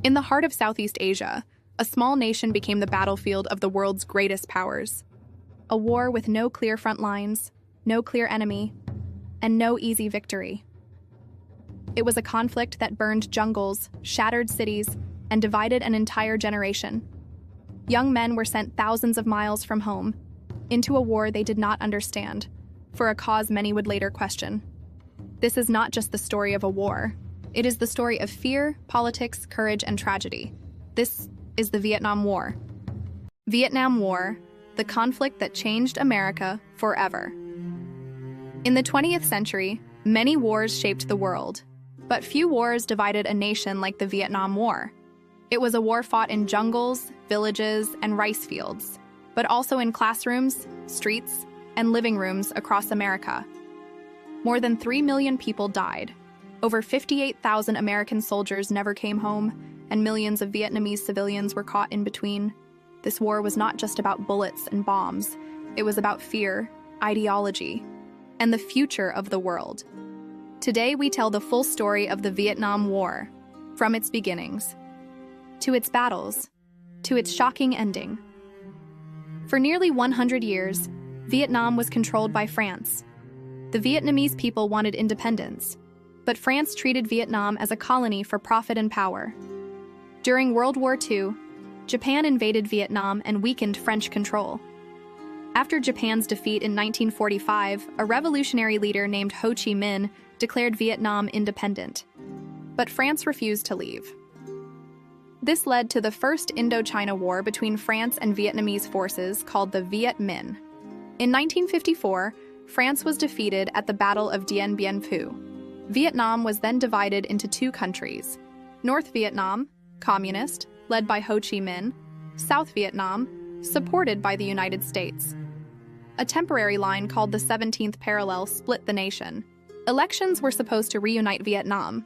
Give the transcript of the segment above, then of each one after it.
In the heart of Southeast Asia, a small nation became the battlefield of the world's greatest powers. A war with no clear front lines, no clear enemy, and no easy victory. It was a conflict that burned jungles, shattered cities, and divided an entire generation. Young men were sent thousands of miles from home into a war they did not understand, for a cause many would later question. This is not just the story of a war. It is the story of fear, politics, courage, and tragedy. This is the Vietnam War. Vietnam War, the conflict that changed America forever. In the 20th century, many wars shaped the world, but few wars divided a nation like the Vietnam War. It was a war fought in jungles, villages, and rice fields, but also in classrooms, streets, and living rooms across America. More than 3 million people died. Over 58,000 American soldiers never came home, and millions of Vietnamese civilians were caught in between. This war was not just about bullets and bombs. It was about fear, ideology, and the future of the world. Today, we tell the full story of the Vietnam War, from its beginnings, to its battles, to its shocking ending. For nearly 100 years, Vietnam was controlled by France. The Vietnamese people wanted independence, but France treated Vietnam as a colony for profit and power. During World War II, Japan invaded Vietnam and weakened French control. After Japan's defeat in 1945, a revolutionary leader named Ho Chi Minh declared Vietnam independent. But France refused to leave. This led to the First Indochina War between France and Vietnamese forces called the Viet Minh. In 1954, France was defeated at the Battle of Dien Bien Phu. Vietnam was then divided into two countries: North Vietnam, communist, led by Ho Chi Minh; South Vietnam, supported by the United States. A temporary line called the 17th Parallel split the nation. Elections were supposed to reunite Vietnam,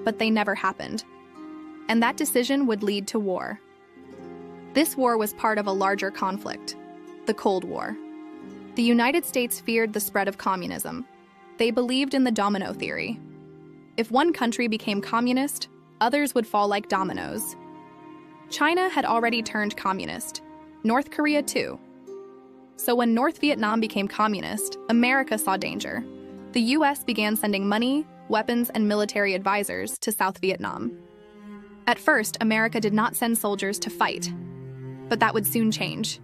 but they never happened. And that decision would lead to war. This war was part of a larger conflict, the Cold War. The United States feared the spread of communism. They believed in the domino theory. If one country became communist, others would fall like dominoes. China had already turned communist, North Korea too. So when North Vietnam became communist, America saw danger. The US began sending money, weapons, and military advisors to South Vietnam. At first, America did not send soldiers to fight, but that would soon change.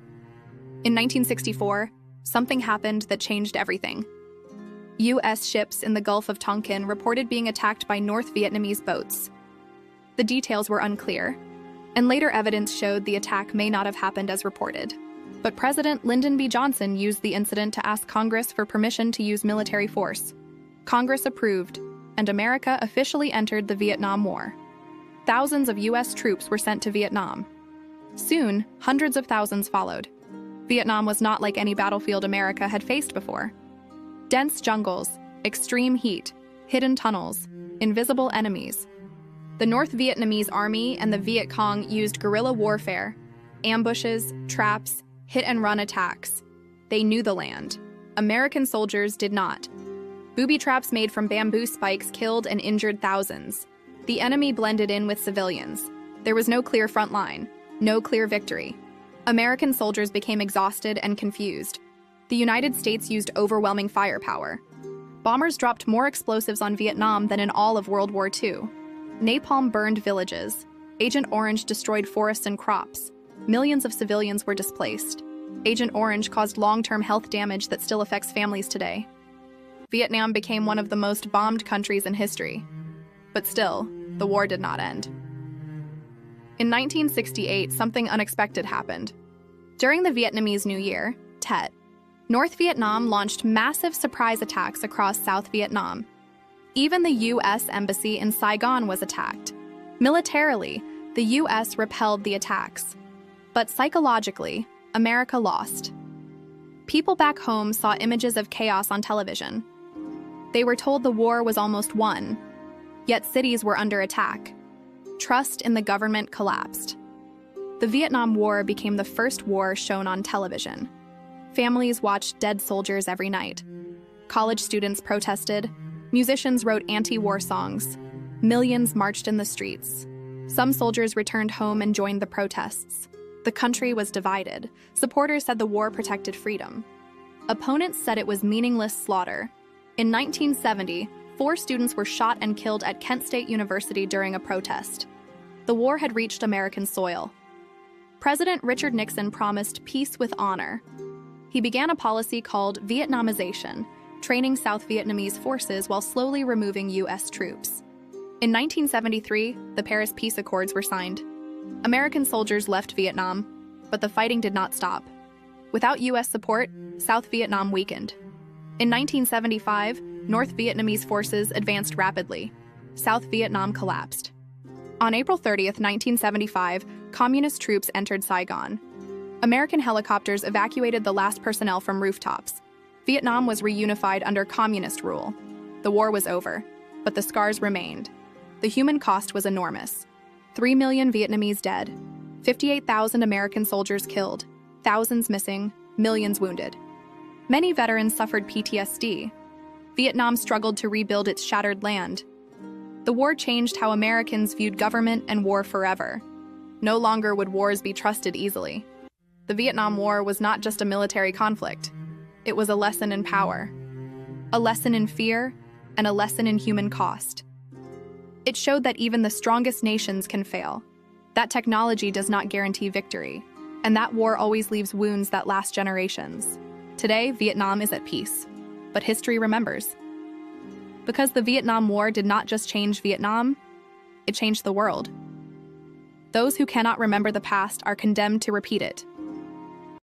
In 1964, something happened that changed everything. US ships in the Gulf of Tonkin reported being attacked by North Vietnamese boats. The details were unclear, and later evidence showed the attack may not have happened as reported. But President Lyndon B. Johnson used the incident to ask Congress for permission to use military force. Congress approved, and America officially entered the Vietnam War. Thousands of US troops were sent to Vietnam. Soon, hundreds of thousands followed. Vietnam was not like any battlefield America had faced before. Dense jungles, extreme heat, hidden tunnels, invisible enemies. The North Vietnamese Army and the Viet Cong used guerrilla warfare, ambushes, traps, hit-and-run attacks. They knew the land. American soldiers did not. Booby traps made from bamboo spikes killed and injured thousands. The enemy blended in with civilians. There was no clear front line, no clear victory. American soldiers became exhausted and confused. The United States used overwhelming firepower. Bombers dropped more explosives on Vietnam than in all of World War II. Napalm burned villages. Agent Orange destroyed forests and crops. Millions of civilians were displaced. Agent Orange caused long-term health damage that still affects families today. Vietnam became one of the most bombed countries in history. But still, the war did not end. In 1968, something unexpected happened. During the Vietnamese New Year, Tet, North Vietnam launched massive surprise attacks across South Vietnam. Even the U.S. Embassy in Saigon was attacked. Militarily, the U.S. repelled the attacks. But psychologically, America lost. People back home saw images of chaos on television. They were told the war was almost won, yet cities were under attack. Trust in the government collapsed. The Vietnam War became the first war shown on television. Families watched dead soldiers every night. College students protested. Musicians wrote anti-war songs. Millions marched in the streets. Some soldiers returned home and joined the protests. The country was divided. Supporters said the war protected freedom. Opponents said it was meaningless slaughter. In 1970, 4 students were shot and killed at Kent State University during a protest. The war had reached American soil. President Richard Nixon promised peace with honor. He began a policy called Vietnamization, training South Vietnamese forces while slowly removing U.S. troops. In 1973, the Paris Peace Accords were signed. American soldiers left Vietnam, but the fighting did not stop. Without U.S. support, South Vietnam weakened. In 1975, North Vietnamese forces advanced rapidly. South Vietnam collapsed. On April 30, 1975, communist troops entered Saigon. American helicopters evacuated the last personnel from rooftops. Vietnam was reunified under communist rule. The war was over, but the scars remained. The human cost was enormous. 3 million Vietnamese dead, 58,000 American soldiers killed, thousands missing, millions wounded. Many veterans suffered PTSD. Vietnam struggled to rebuild its shattered land. The war changed how Americans viewed government and war forever. No longer would wars be trusted easily. The Vietnam War was not just a military conflict. It was a lesson in power, a lesson in fear, and a lesson in human cost. It showed that even the strongest nations can fail, that technology does not guarantee victory, and that war always leaves wounds that last generations. Today, Vietnam is at peace, but history remembers. Because the Vietnam War did not just change Vietnam, it changed the world. Those who cannot remember the past are condemned to repeat it.